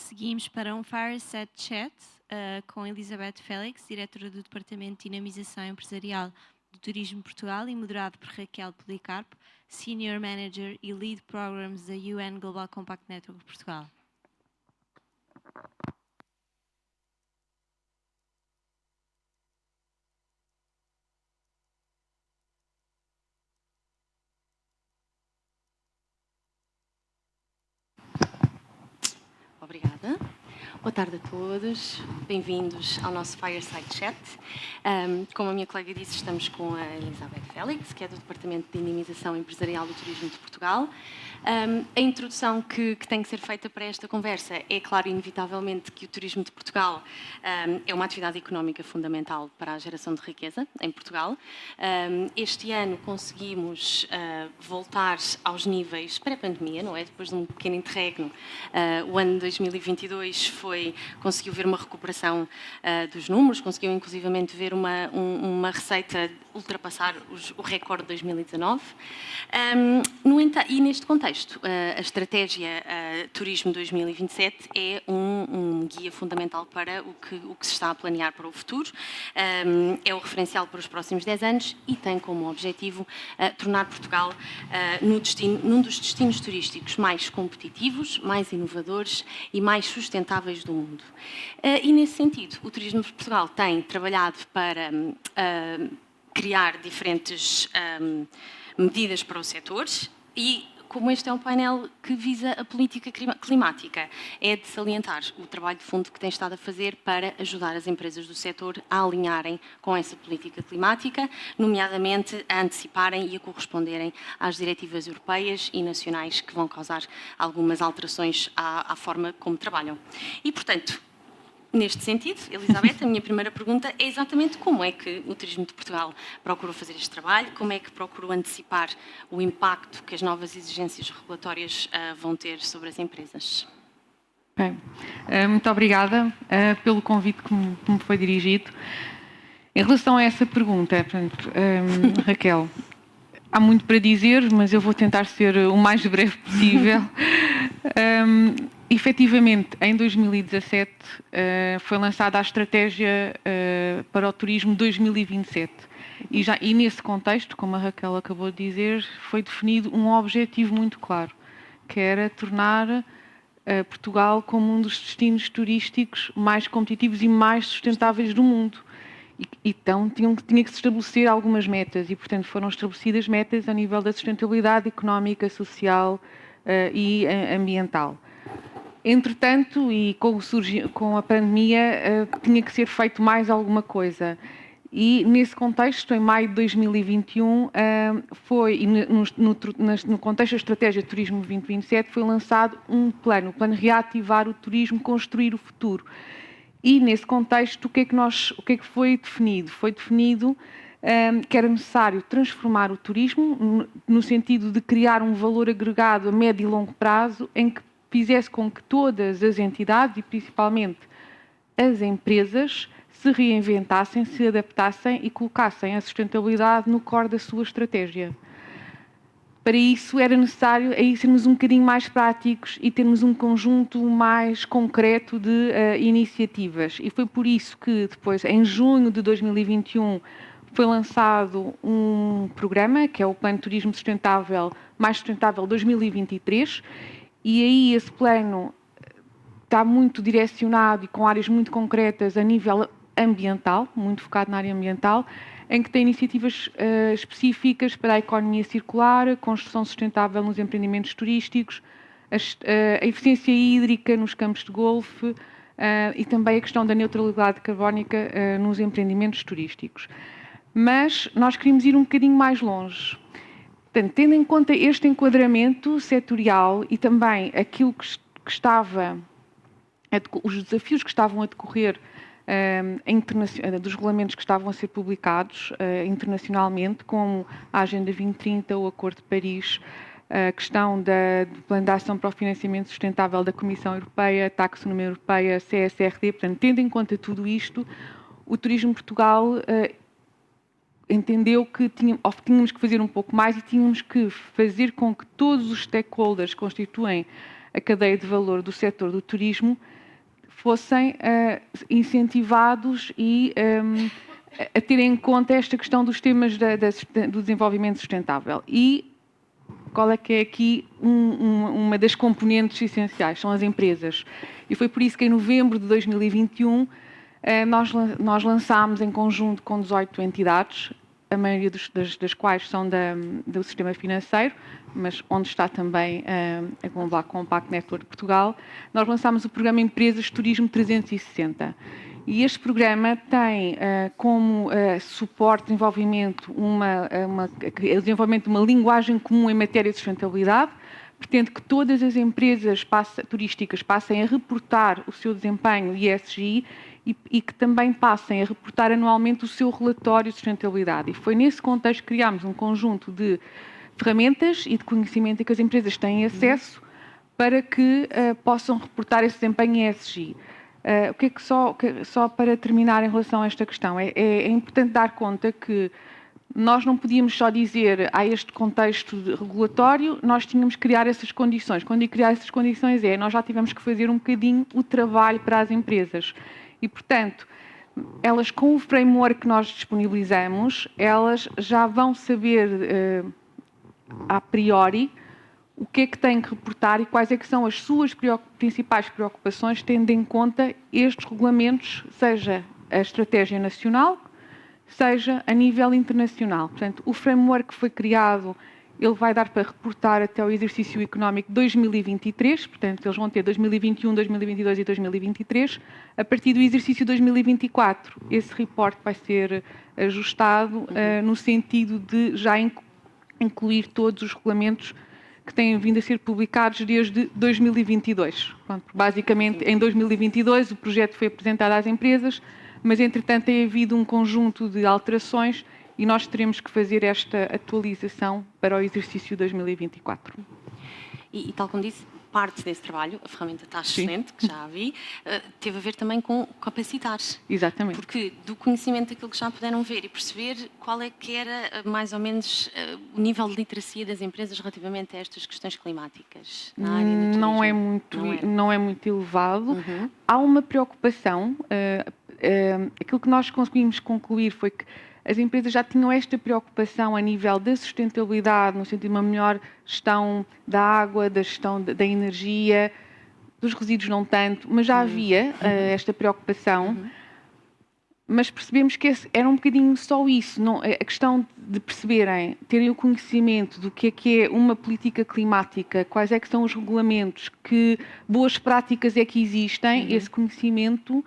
Seguimos para um Fireside Chat com Elizabeth Félix, diretora do Departamento de Dinamização Empresarial do Turismo Portugal, e moderado por Raquel Policarpo, Senior Manager e Lead Programs da UN Global Compact Network Portugal. Obrigada. Boa tarde a todos. Bem-vindos ao nosso Fireside Chat. Como a minha colega disse, estamos com a Elizabeth Félix, que é do Departamento de Dinamização Empresarial do Turismo de Portugal. A introdução que tem que ser feita para esta conversa é, claro, inevitavelmente, que o turismo de Portugal é uma atividade económica fundamental para a geração de riqueza em Portugal. Este ano conseguimos voltar aos níveis pré-pandemia, não é? Depois de um pequeno interregno, o ano de 2022 conseguiu ver uma recuperação dos números, conseguiu inclusivamente ver uma receita ultrapassar o recorde de 2019. No entanto, e neste contexto, a estratégia Turismo 2027 é um guia fundamental para o que se está a planear para o futuro. É o referencial para os próximos 10 anos e tem como objetivo tornar Portugal num dos destinos turísticos mais competitivos, mais inovadores e mais sustentáveis do mundo. E nesse sentido, o Turismo de Portugal tem trabalhado para criar diferentes medidas para o setor e, como este é um painel que visa a política climática, é de salientar o trabalho de fundo que tem estado a fazer para ajudar as empresas do setor a alinharem com essa política climática, nomeadamente a anteciparem e a corresponderem às diretivas europeias e nacionais que vão causar algumas alterações à forma como trabalham. E, portanto, neste sentido, Elizabeth, a minha primeira pergunta é exatamente como é que o Turismo de Portugal procurou fazer este trabalho, como é que procurou antecipar o impacto que as novas exigências regulatórias vão ter sobre as empresas. Bem, muito obrigada pelo convite que me foi dirigido. Em relação a essa pergunta, portanto, Raquel, há muito para dizer, mas eu vou tentar ser o mais breve possível. Efetivamente, em 2017 foi lançada a estratégia para o turismo 2027 e nesse contexto, como a Raquel acabou de dizer, foi definido um objetivo muito claro, que era tornar Portugal como um dos destinos turísticos mais competitivos e mais sustentáveis do mundo. Então tinha que se estabelecer algumas metas e, portanto, foram estabelecidas metas a nível da sustentabilidade económica, social e ambiental. Entretanto, e com a pandemia, tinha que ser feito mais alguma coisa. E, nesse contexto, em maio de 2021, no contexto da Estratégia Turismo 2027, foi lançado um plano, o plano Reativar o Turismo, Construir o Futuro. E, nesse contexto, o que é que foi definido? Foi definido que era necessário transformar o turismo no sentido de criar um valor agregado a médio e longo prazo em que fizesse com que todas as entidades e principalmente as empresas se reinventassem, se adaptassem e colocassem a sustentabilidade no core da sua estratégia. Para isso era necessário sermos um bocadinho mais práticos e termos um conjunto mais concreto de iniciativas. E foi por isso que depois, em junho de 2021, foi lançado um programa, que é o Plano Turismo Sustentável, Mais Sustentável 2023, e aí esse plano está muito direcionado e com áreas muito concretas a nível ambiental, muito focado na área ambiental, em que tem iniciativas específicas para a economia circular, a construção sustentável nos empreendimentos turísticos, a eficiência hídrica nos campos de golfe e também a questão da neutralidade carbónica nos empreendimentos turísticos. Mas nós queríamos ir um bocadinho mais longe. Portanto, tendo em conta este enquadramento setorial e também aquilo que estava, os desafios que estavam a decorrer dos regulamentos que estavam a ser publicados internacionalmente, como a Agenda 2030, o Acordo de Paris, a questão do Plano de Ação para o Financiamento Sustentável da Comissão Europeia, a Taxonomia Europeia, a CSRD, portanto, tendo em conta tudo isto, o Turismo Portugal entendeu que tínhamos que fazer um pouco mais e tínhamos que fazer com que todos os stakeholders que constituem a cadeia de valor do setor do turismo fossem incentivados e a ter em conta esta questão dos temas do desenvolvimento sustentável. E qual é que é aqui uma das componentes essenciais? São as empresas. E foi por isso que em novembro de 2021 nós lançámos em conjunto com 18 entidades, a maioria das quais são do sistema financeiro, mas onde está também a Global Compact Network Portugal, nós lançámos o programa Empresas Turismo 360. E este programa tem como suporte de desenvolvimento o desenvolvimento de uma linguagem comum em matéria de sustentabilidade, pretende que todas as empresas turísticas passem a reportar o seu desempenho ESG e que também passem a reportar anualmente o seu relatório de sustentabilidade. E foi nesse contexto que criámos um conjunto de ferramentas e de conhecimento a que as empresas têm acesso para que possam reportar esse desempenho ESG. Só para terminar em relação a esta questão, é importante dar conta que nós não podíamos só dizer a este contexto regulatório, nós tínhamos que criar essas condições. Quando digo criar essas condições nós já tivemos que fazer um bocadinho o trabalho para as empresas. E, portanto, elas com o framework que nós disponibilizamos, elas já vão saber a priori o que é que têm que reportar e quais é que são as suas principais preocupações, tendo em conta estes regulamentos, seja a estratégia nacional, seja a nível internacional. Portanto, o framework que foi criado, ele vai dar para reportar até o exercício económico 2023, portanto, eles vão ter 2021, 2022 e 2023. A partir do exercício 2024, esse reporte vai ser ajustado no sentido de já incluir todos os regulamentos que têm vindo a ser publicados desde 2022. Pronto, basicamente, em 2022, o projeto foi apresentado às empresas, mas, entretanto, tem havido um conjunto de alterações e nós teremos que fazer esta atualização para o exercício 2024. E tal como disse, parte desse trabalho, a ferramenta está excelente, que já a vi, teve a ver também com capacitar. Exatamente. Porque do conhecimento daquilo que já puderam ver e perceber qual é que era mais ou menos o nível de literacia das empresas relativamente a estas questões climáticas na área do turismo. Não é muito elevado. Há uma preocupação. Aquilo que nós conseguimos concluir foi que as empresas já tinham esta preocupação a nível da sustentabilidade, no sentido de uma melhor gestão da água, da gestão da energia, dos resíduos não tanto, mas já havia esta preocupação. Mas percebemos que era um bocadinho só isso. Não, a questão de perceberem, terem o conhecimento do que é uma política climática, quais é que são os regulamentos, que boas práticas é que existem, esse conhecimento...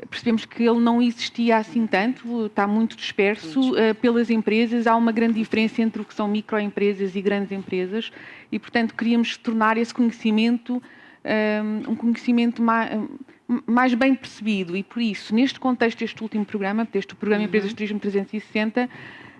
Percebemos que ele não existia assim tanto, está muito disperso pelas empresas, há uma grande diferença entre o que são microempresas e grandes empresas e, portanto, queríamos tornar esse conhecimento um conhecimento mais bem percebido e, por isso, neste contexto deste último programa, o programa Empresas de Turismo 360,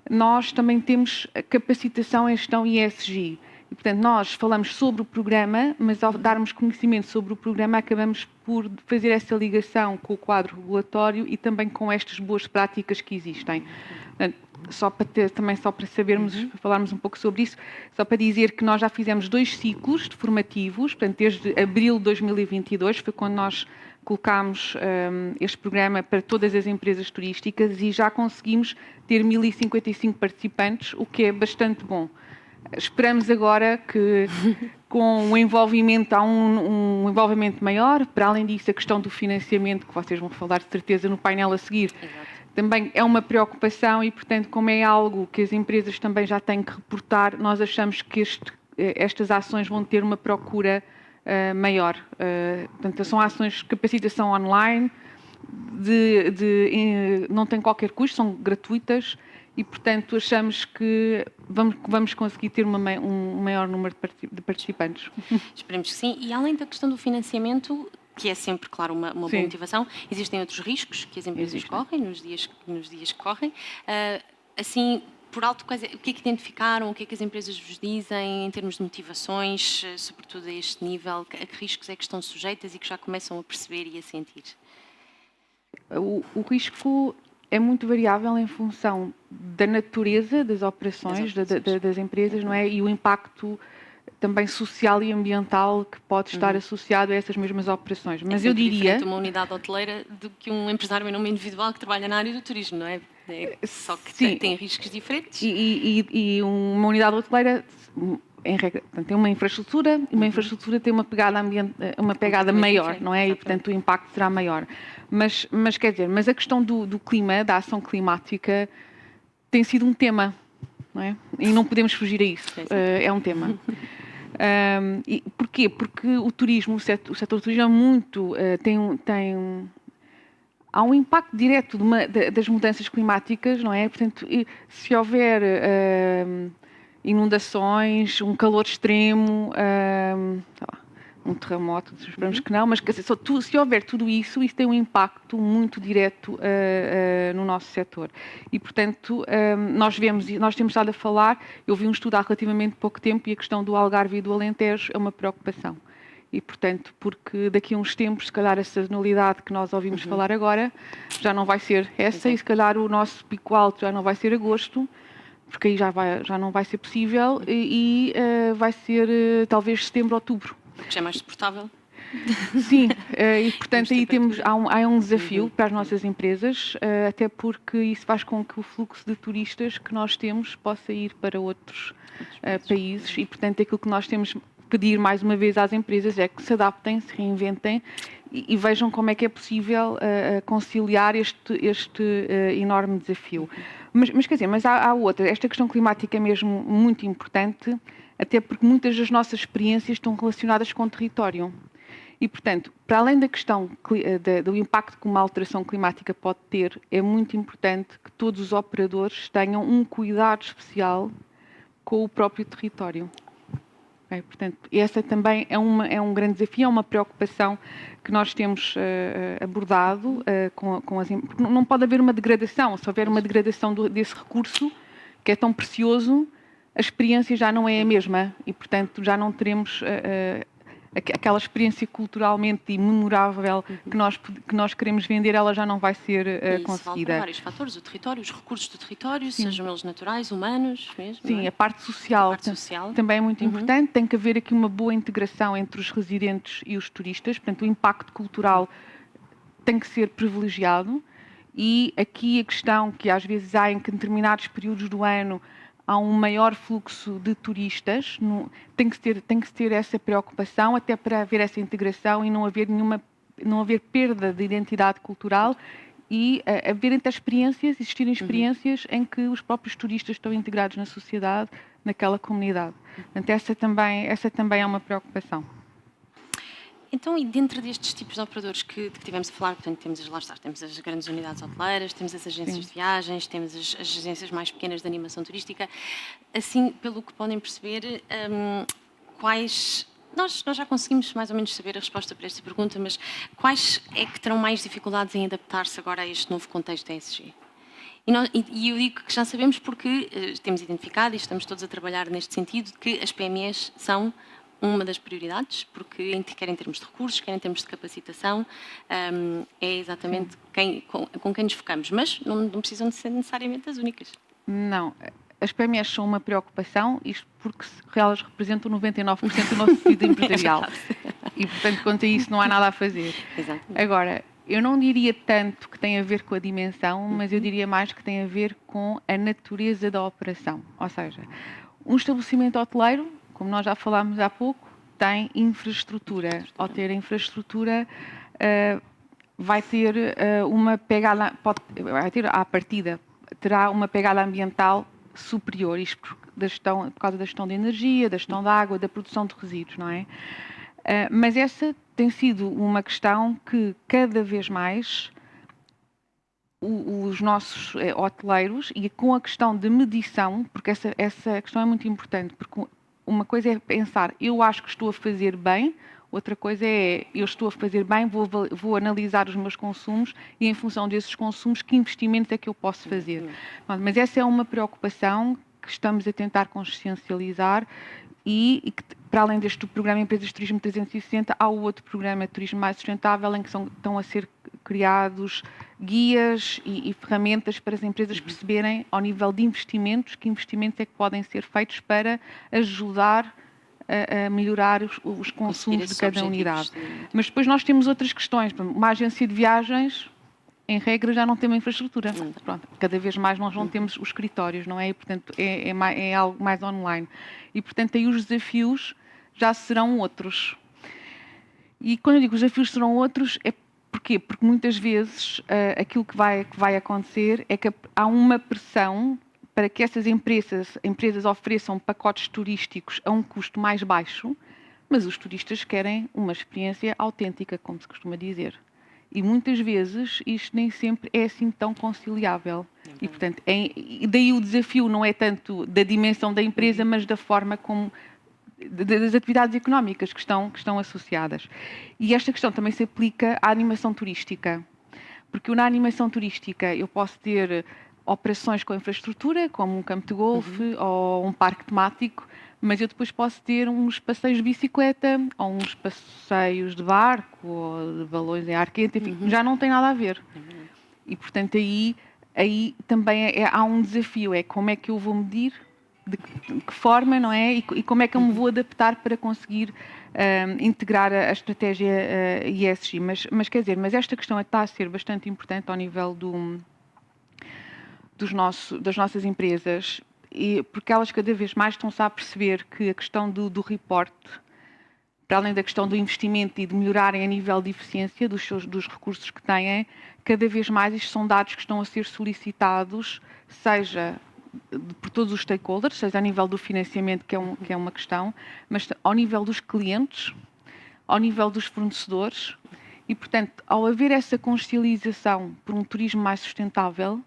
nós também temos a capacitação em gestão ESG. E, portanto, nós falamos sobre o programa, mas ao darmos conhecimento sobre o programa, acabamos por fazer essa ligação com o quadro regulatório e também com estas boas práticas que existem. Portanto, só para sabermos, para falarmos um pouco sobre isso, só para dizer que nós já fizemos 2 ciclos formativos, portanto, desde abril de 2022, foi quando nós colocámos este programa para todas as empresas turísticas e já conseguimos ter 1.055 participantes, o que é bastante bom. Esperamos agora que, com o envolvimento, há um envolvimento maior, para além disso, a questão do financiamento, que vocês vão falar de certeza no painel a seguir, também é uma preocupação e, portanto, como é algo que as empresas também já têm que reportar, nós achamos que estas ações vão ter uma procura maior. Portanto, são ações de capacitação online, não têm qualquer custo, são gratuitas, e, portanto, achamos que vamos conseguir ter um maior número de participantes. Esperemos que sim. E além da questão do financiamento, que é sempre, claro, uma boa motivação, existem outros riscos que as empresas correm nos dias que correm. Assim, por alto, o que é que identificaram, o que é que as empresas vos dizem em termos de motivações, sobretudo a este nível, a que riscos é que estão sujeitas e que já começam a perceber e a sentir? O risco é muito variável em função da natureza das operações das empresas, não é? E o impacto também social e ambiental que pode estar associado a essas mesmas operações. Mas eu diria... diferente uma unidade hoteleira do que um empresário em nome individual que trabalha na área do turismo, não é? Só que tem riscos diferentes. E uma unidade hoteleira, em regra, portanto, tem uma infraestrutura, e uma infraestrutura tem uma pegada maior, não é? E, portanto, o impacto será maior. Mas quer dizer, mas a questão do clima, da ação climática, tem sido um tema, não é? E não podemos fugir a isso. É um tema. E porquê? Porque o turismo, o setor do turismo é muito... há um impacto direto das mudanças climáticas, não é? Portanto, se houver inundações, um calor extremo, um terremoto, esperamos que não, mas se houver tudo isso, isso tem um impacto muito direto no nosso setor. E, portanto, nós temos estado a falar, eu vi um estudo há relativamente pouco tempo e a questão do Algarve e do Alentejo é uma preocupação. E, portanto, porque daqui a uns tempos, se calhar, a sazonalidade que nós ouvimos falar agora já não vai ser essa e, se calhar, o nosso pico alto já não vai ser agosto, porque aí já não vai ser possível e vai ser talvez setembro, outubro. Porque já é mais suportável. Sim, e portanto aí há um desafio para as nossas empresas, até porque isso faz com que o fluxo de turistas que nós temos possa ir para outros países e, portanto, aquilo que nós temos pedir mais uma vez às empresas é que se adaptem, se reinventem e vejam como é que é possível conciliar este enorme desafio. Mas quer dizer, mas há outra. Esta questão climática é mesmo muito importante, até porque muitas das nossas experiências estão relacionadas com o território. E, portanto, para além da questão do impacto que uma alteração climática pode ter, é muito importante que todos os operadores tenham um cuidado especial com o próprio território. Okay? Portanto, essa também é um grande desafio, é uma preocupação que nós temos abordado com as empresas. Não pode haver uma degradação. Se houver uma degradação desse recurso, que é tão precioso, a experiência já não é a mesma e, portanto, já não teremos aquela experiência culturalmente memorável que nós queremos vender, ela já não vai ser conseguida. Isso vale para vários fatores, o território, os recursos do território, sejam eles naturais, humanos, mesmo. Sim, a parte social, também é muito importante. Tem que haver aqui uma boa integração entre os residentes e os turistas, portanto, o impacto cultural tem que ser privilegiado e aqui a questão que às vezes há em que determinados períodos do ano há um maior fluxo de turistas, tem que ter essa preocupação até para haver essa integração e não haver perda de identidade cultural e haver existirem experiências em que os próprios turistas estão integrados na sociedade, naquela comunidade. Portanto, essa também é uma preocupação. Então, e dentro destes tipos de operadores que tivemos a falar, portanto, temos as grandes unidades hoteleiras, temos as agências de viagens, temos as agências mais pequenas de animação turística. Assim, pelo que podem perceber, nós já conseguimos mais ou menos saber a resposta para esta pergunta, mas quais é que terão mais dificuldades em adaptar-se agora a este novo contexto ESG? E eu digo que já sabemos porque temos identificado e estamos todos a trabalhar neste sentido que as PMEs são uma das prioridades, porque quer em termos de recursos, quer em termos de capacitação, é exatamente com quem nos focamos, mas não precisam de ser necessariamente as únicas. Não, as PMEs são uma preocupação, isto porque elas representam 99% do nosso tecido empresarial. E, portanto, quanto a isso não há nada a fazer. Exatamente. Agora, eu não diria tanto que tem a ver com a dimensão, mas eu diria mais que tem a ver com a natureza da operação. Ou seja, um estabelecimento hoteleiro, como nós já falámos há pouco, tem infraestrutura. Ao ter infraestrutura, vai ter uma pegada, vai ter à partida, terá uma pegada ambiental superior, isto por causa da gestão de energia, da gestão da água, da produção de resíduos, não é? Mas essa tem sido uma questão que cada vez mais os nossos hoteleiros, e com a questão de medição, porque essa questão é muito importante, porque uma coisa é pensar, eu acho que estou a fazer bem, outra coisa é, eu estou a fazer bem, vou analisar os meus consumos e, em função desses consumos, que investimentos é que eu posso fazer. Mas essa é uma preocupação que estamos a tentar consciencializar e que, para além deste programa Empresas de Turismo 360, há o outro programa de Turismo Mais Sustentável, em que estão a ser criados guias e ferramentas para as empresas perceberem, ao nível de investimentos, que investimentos é que podem ser feitos para ajudar a melhorar os consumos de cada unidade. Mas depois nós temos outras questões. Uma agência de viagens, em regra, já não tem uma infraestrutura. Pronto, cada vez mais nós não temos os escritórios, não é? E, portanto, é algo mais online. E, portanto, aí os desafios já serão outros. E quando eu digo que os desafios serão outros, é porquê? Porque muitas vezes aquilo que vai acontecer é que há uma pressão para que essas empresas ofereçam pacotes turísticos a um custo mais baixo, mas os turistas querem uma experiência autêntica, como se costuma dizer. E muitas vezes isto nem sempre é assim tão conciliável. E, portanto, daí o desafio não é tanto da dimensão da empresa, mas da forma como das atividades económicas que estão associadas. E esta questão também se aplica à animação turística. Porque na animação turística eu posso ter operações com infraestrutura, como um campo de golfe ou um parque temático, mas eu depois posso ter uns passeios de bicicleta ou uns passeios de barco ou de balões em ar quente, enfim, já não tem nada a ver. E, portanto, aí também há um desafio, é como é que eu vou medir, de que forma, não é? E como é que eu me vou adaptar para conseguir integrar a estratégia ESG. Mas quer dizer, esta questão está a ser bastante importante ao nível das nossas empresas, porque elas cada vez mais estão-se a perceber que a questão do report, para além da questão do investimento e de melhorarem a nível de eficiência dos recursos que têm, cada vez mais isto são dados que estão a ser solicitados, seja por todos os stakeholders, seja a nível do financiamento, que é uma questão, mas ao nível dos clientes, ao nível dos fornecedores, e, portanto, ao haver essa conciliação por um turismo mais sustentável,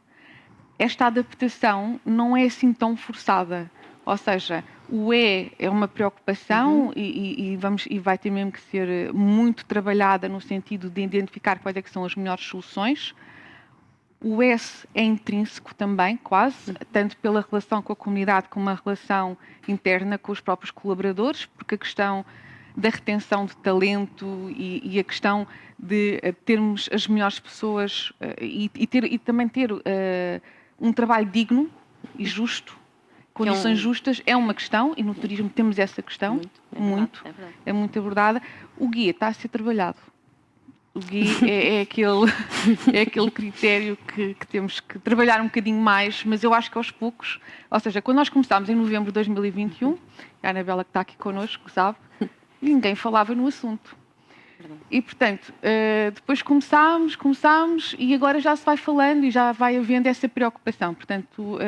esta adaptação não é assim tão forçada. Ou seja, o é uma preocupação e vai ter mesmo que ser muito trabalhada no sentido de identificar quais é que são as melhores soluções. O S é intrínseco também, quase, tanto pela relação com a comunidade como a relação interna com os próprios colaboradores, porque a questão da retenção de talento e a questão de termos as melhores pessoas e também ter um trabalho digno e justo, condições justas, é uma questão, e no turismo temos essa questão, é muito abordada. O guia está a ser trabalhado. O guia é aquele critério que temos que trabalhar um bocadinho mais, mas eu acho que aos poucos, ou seja, quando nós começámos em novembro de 2021, a Anabela que está aqui connosco, sabe, ninguém falava no assunto. E, portanto, depois começámos e agora já se vai falando e já vai havendo essa preocupação. Portanto,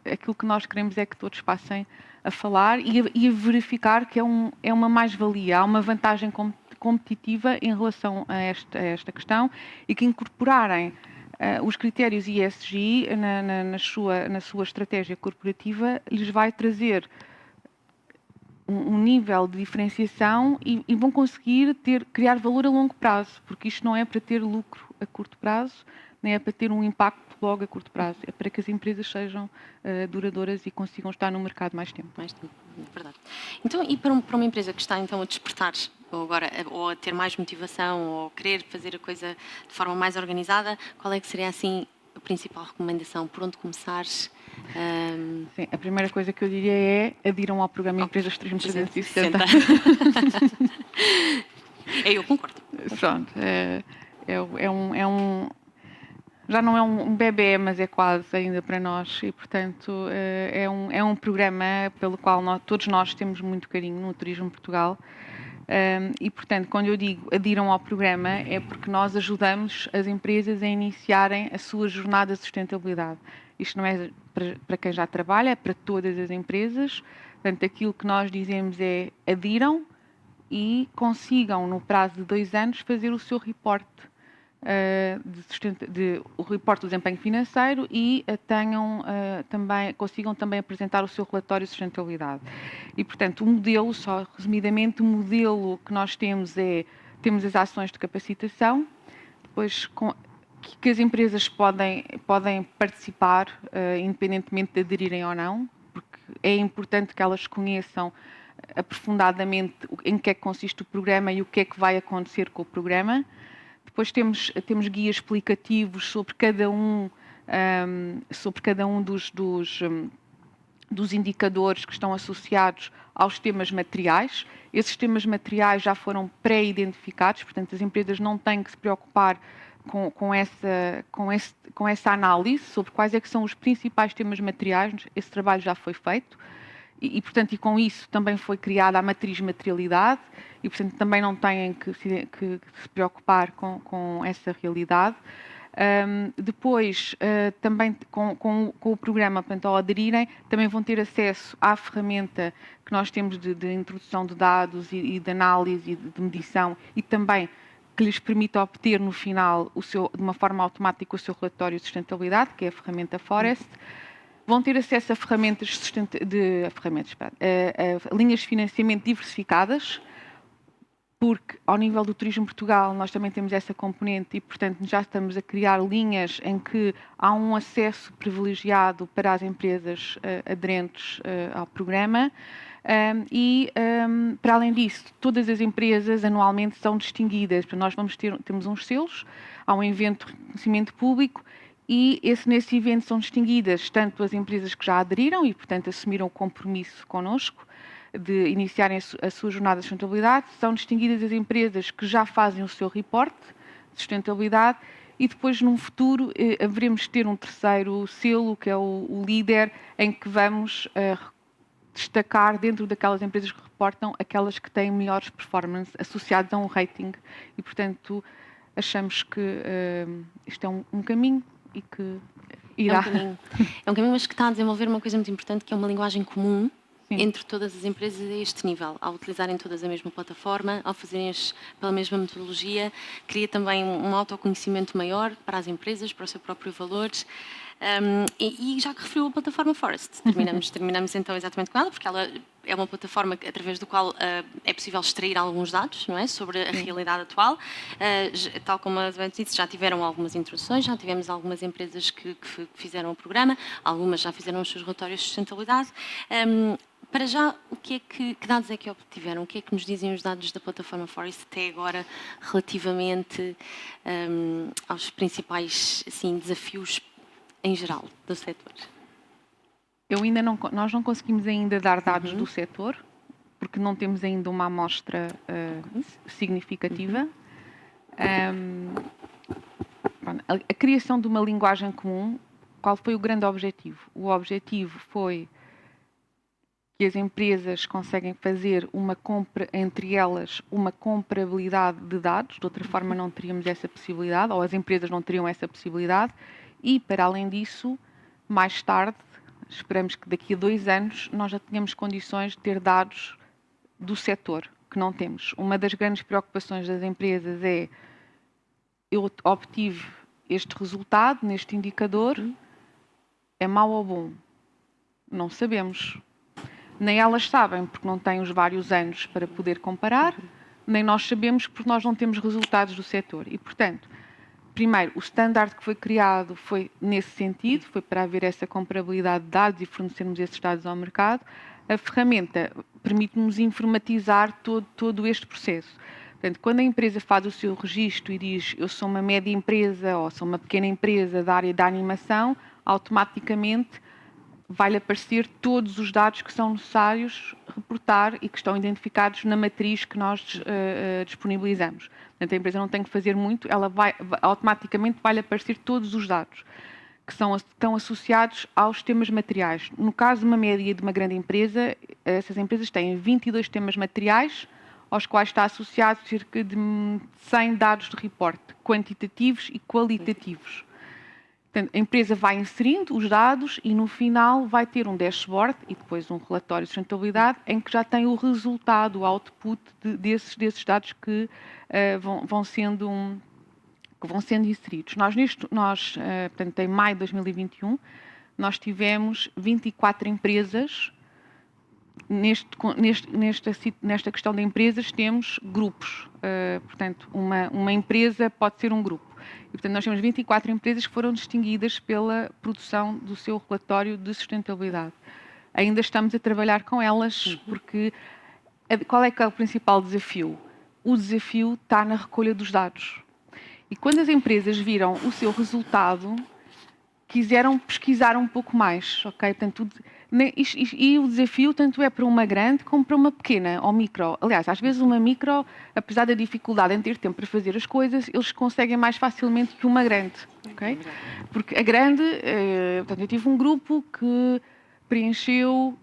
aquilo que nós queremos é que todos passem a falar e a verificar que é uma mais-valia, há uma vantagem competitiva em relação a esta questão e que incorporarem os critérios ESG na sua estratégia corporativa lhes vai trazer um nível de diferenciação e vão conseguir criar valor a longo prazo, porque isto não é para ter lucro a curto prazo, nem é para ter um impacto logo a curto prazo, é para que as empresas sejam duradouras e consigam estar no mercado mais tempo. Mais tempo, verdade. Então, e para uma empresa que está então a despertar, ou a ter mais motivação, ou querer fazer a coisa de forma mais organizada, qual é que seria assim a principal recomendação? Por onde começar? Sim, a primeira coisa que eu diria é adiram ao programa Empresas 360. Eu concordo. Pronto, já não é um bebé, mas é quase ainda para nós e, portanto, é um programa pelo qual todos nós temos muito carinho no Turismo Portugal. E, portanto, quando eu digo adiram ao programa, é porque nós ajudamos as empresas a iniciarem a sua jornada de sustentabilidade. Isto não é para quem já trabalha, é para todas as empresas. Portanto, aquilo que nós dizemos é adiram e consigam, no prazo de 2 anos, fazer o seu reporte, o reporte do desempenho financeiro e consigam também apresentar o seu relatório de sustentabilidade. E, portanto, o modelo, só resumidamente, o modelo que nós temos temos as ações de capacitação, depois que as empresas podem participar, independentemente de aderirem ou não, porque é importante que elas conheçam aprofundadamente em que é que consiste o programa e o que é que vai acontecer com o programa. Depois temos guias explicativos sobre cada um dos indicadores que estão associados aos temas materiais. Esses temas materiais já foram pré-identificados, portanto, as empresas não têm que se preocupar com essa análise sobre quais é que são os principais temas materiais. Esse trabalho já foi feito portanto, e com isso também foi criada a matriz materialidade e, portanto, também não têm que se preocupar com essa realidade. Depois, também com o programa, portanto, ao aderirem, também vão ter acesso à ferramenta que nós temos de introdução de dados e de análise e de medição e também que lhes permite obter no final, de uma forma automática, o seu relatório de sustentabilidade, que é a ferramenta Forest. Vão ter acesso a ferramentas a linhas de financiamento diversificadas, porque ao nível do Turismo Portugal nós também temos essa componente e, portanto, já estamos a criar linhas em que há um acesso privilegiado para as empresas aderentes ao programa. Para além disso, todas as empresas anualmente são distinguidas. Nós temos uns selos, há um evento de reconhecimento público e nesse evento são distinguidas tanto as empresas que já aderiram e, portanto, assumiram o compromisso connosco de iniciarem a sua jornada de sustentabilidade, são distinguidas as empresas que já fazem o seu reporte de sustentabilidade e depois, num futuro, haveremos de ter um terceiro selo, que é o líder, em que vamos destacar dentro daquelas empresas que reportam aquelas que têm melhores performances associadas a um rating e, portanto, achamos que isto é um caminho e que irá... É um caminho, mas que está a desenvolver uma coisa muito importante, que é uma linguagem comum. Sim. Entre todas as empresas a este nível, ao utilizarem todas a mesma plataforma, ao fazerem pela mesma metodologia, cria também um autoconhecimento maior para as empresas, para o seu próprio valor. E já que referiu a plataforma Forest, terminamos então exatamente com ela, porque ela é uma plataforma através do qual é possível extrair alguns dados, não é, sobre a realidade atual. Tal como a Isabel disse, já tiveram algumas introduções, já tivemos algumas empresas que fizeram o programa, algumas já fizeram os seus relatórios de sustentabilidade. Para já, que dados é que obtiveram? O que é que nos dizem os dados da plataforma Forest até agora relativamente aos principais desafios em geral do setor? Nós não conseguimos ainda dar dados do setor, porque não temos ainda uma amostra significativa. A criação de uma linguagem comum, qual foi o grande objetivo? O objetivo foi que as empresas conseguem fazer uma compra, entre elas, uma comparabilidade de dados, de outra forma não teríamos essa possibilidade, ou as empresas não teriam essa possibilidade, e, para além disso, mais tarde, esperamos que daqui a 2 anos, nós já tenhamos condições de ter dados do setor, que não temos. Uma das grandes preocupações das empresas é: eu obtive este resultado neste indicador, é mau ou bom? Não sabemos. Nem elas sabem, porque não têm os vários anos para poder comparar, nem nós sabemos, porque nós não temos resultados do setor. E, portanto, primeiro, o standard que foi criado foi nesse sentido, foi para haver essa comparabilidade de dados e fornecermos esses dados ao mercado. A ferramenta permite-nos informatizar todo este processo. Portanto, quando a empresa faz o seu registro e diz: eu sou uma média empresa ou sou uma pequena empresa da área da animação, automaticamente vai-lhe aparecer todos os dados que são necessários reportar e que estão identificados na matriz que nós disponibilizamos. Portanto, a empresa não tem que fazer muito, automaticamente vai-lhe aparecer todos os dados que estão associados aos temas materiais. No caso de uma média e de uma grande empresa, essas empresas têm 22 temas materiais, aos quais está associado cerca de 100 dados de reporte, quantitativos e qualitativos. Portanto, a empresa vai inserindo os dados e, no final, vai ter um dashboard e depois um relatório de sustentabilidade em que já tem o resultado, o output desses dados que vão sendo inseridos. Portanto, em maio de 2021, nós tivemos 24 empresas. Nesta questão de empresas, temos grupos. Portanto, uma empresa pode ser um grupo. E, portanto, nós temos 24 empresas que foram distinguidas pela produção do seu relatório de sustentabilidade. Ainda estamos a trabalhar com elas, porque qual é que é o principal desafio? O desafio está na recolha dos dados. E quando as empresas viram o seu resultado, quiseram pesquisar um pouco mais, ok? Portanto, E o desafio tanto é para uma grande como para uma pequena ou micro. Aliás, às vezes uma micro, apesar da dificuldade em ter tempo para fazer as coisas, eles conseguem mais facilmente que uma grande. Okay? Porque a grande, portanto, eu tive um grupo que preencheu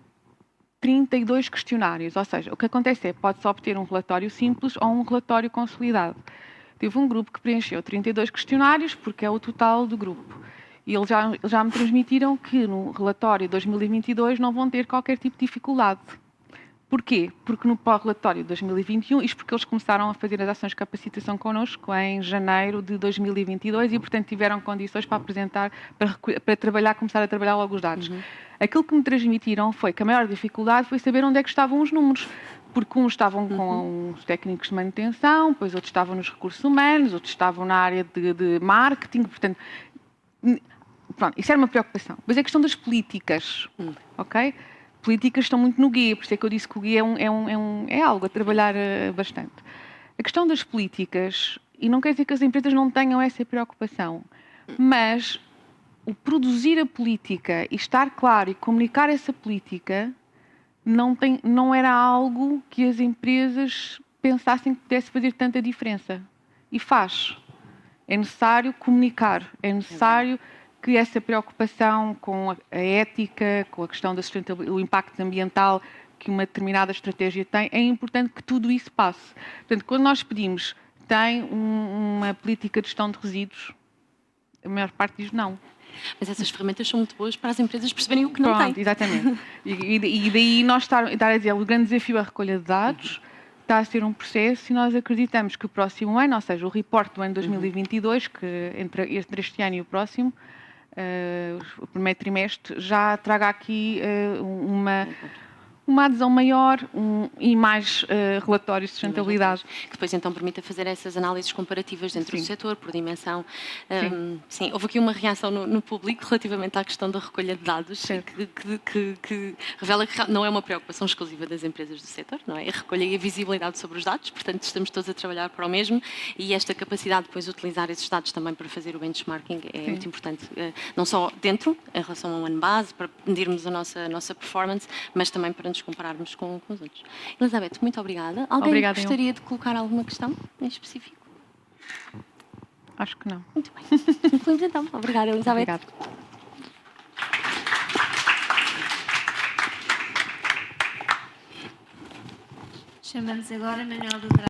32 questionários, ou seja, o que acontece é pode-se obter um relatório simples ou um relatório consolidado. Tive um grupo que preencheu 32 questionários, porque é o total do grupo. E eles já me transmitiram que no relatório 2022 não vão ter qualquer tipo de dificuldade. Porquê? Porque no relatório de 2021, isto porque eles começaram a fazer as ações de capacitação connosco em janeiro de 2022 e, portanto, tiveram condições para apresentar, para trabalhar, começar a trabalhar logo os dados. Aquilo que me transmitiram foi que a maior dificuldade foi saber onde é que estavam os números. Porque uns estavam com os técnicos de manutenção, depois outros estavam nos recursos humanos, outros estavam na área de marketing, portanto, pronto, isso era uma preocupação. Mas é a questão das políticas, ok? Políticas estão muito no guia, por isso é que eu disse que o guia é algo a trabalhar bastante. A questão das políticas, e não quer dizer que as empresas não tenham essa preocupação, mas o produzir a política e estar claro e comunicar essa política não era algo que as empresas pensassem que pudesse fazer tanta diferença. E faz. É necessário comunicar, é necessário que essa preocupação com a ética, com a questão da sustentabilidade, o impacto ambiental que uma determinada estratégia tem, é importante que tudo isso passe. Portanto, quando nós pedimos, tem uma política de gestão de resíduos, a maior parte diz não. Mas essas ferramentas são muito boas para as empresas perceberem o que não têm. Exatamente. E daí nós estar a dizer, o grande desafio é a recolha de dados, está a ser um processo e nós acreditamos que o próximo ano, ou seja, o report do ano 2022, que entre este ano e o próximo, o primeiro trimestre, já traga aqui uma adesão maior e mais relatórios de sustentabilidade. Que depois então permita fazer essas análises comparativas dentro do setor, por dimensão. Sim, houve aqui uma reação no público relativamente à questão da recolha de dados, que revela que não é uma preocupação exclusiva das empresas do setor, não é? A recolha e a visibilidade sobre os dados, portanto estamos todos a trabalhar para o mesmo e esta capacidade depois de utilizar esses dados também para fazer o benchmarking é muito importante, não só dentro, em relação ao ano base, para medirmos a nossa performance, mas também para nos compararmos com os outros. Elizabeth, muito obrigada. Alguém gostaria de colocar alguma questão em específico? Acho que não. Muito bem. Concluímos então. Obrigada, Elizabeth. Obrigada. Chamamos agora Manuel Beltrão.